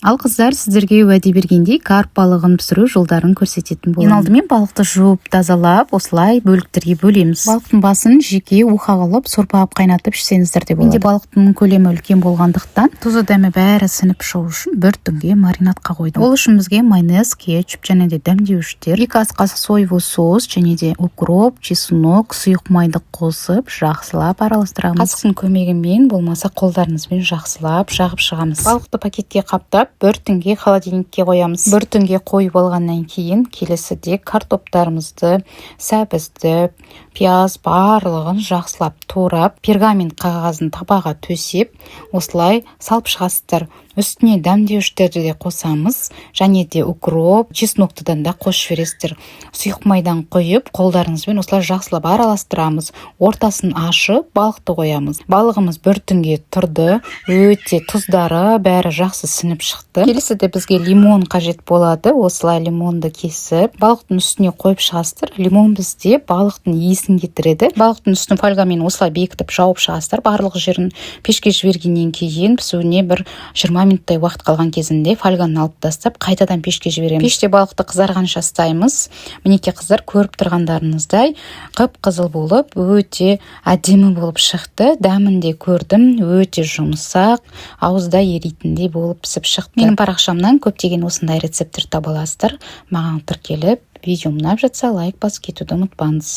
Ал қыздар, сіздерге уәде бергендей карп балығын пісіру жолдарын көрсететін боламын. Ең алдымен балықты жуып, тазалап, осылай бөліктерге бөлеміз. Балықтың басын жеке уха қылып, сорпалап қайнатып ішсеңіздер де болады. Менде балықтың көлемі үлкен болғандықтан, тұзы дәмі бәрі сіңіп шығу үшін бір түнге маринадқа қойдым. Ол үшін бізге майонез, кетчуп және де дәмдеуіштер, 2 ас қасық соевый соус және де укроп, чеснок, сұйық майды қосып, жақсылап араластырамыз. Қасықтың көмегімен, болмаса қолдарыңызбен жақсылап жағып шығамыз. Балықты пакетке қаптап, бір түнге холодильникке қоямыз. Бір түнге қойып алғаннан кейін келесіде картоптарымызды, сәбізді, пияз барлығын жақсылап турап, пергамент қағазын табаға төсеп, осылай салып шығасыздар. Үстіне дәмдеуіштерді де қосамыз, және де укроп, чесноктыдан да қосып жібересіздер. Сұйық майдан қойып, қолдарыңызбен осылай жақсылап араластырамыз. Ортасын ашып, балықты қоямыз. Балығымыз бір түнге тұрды, өте тұздары бәрі жақсы сіңіп шықты. Келесіде бізге лимон қажет болады. Осылай лимонды кесіп, балықтың үстіне қойып шығасыздар. Лимон бізде балықтың иісін кетіреді. Балықтың үстін фольгамен осылай бекітіп жауып шығасыздар. Барлық жерін пешке жібергеннен кейін пісуіне бір 20 минуттай уақыт қалған кезінде фольганы алып тастап, қайтадан пешке жібереміз. Пеште балықты қызарғанша ұстаймыз. Мінекей қыздар, көріп тұрғандарыңыздай қып-қызыл болып, өте әдемі болып шықты. Дәмін де көрдім, өте жұмсақ, ауызда еритіндей болып пісіп шықты. Менің парақшамнан көптеген осындай рецепттер таба аласыздар. Маған тіркеліп, видео ұнап жатса лайк басып кетуді ұмытпаңыз.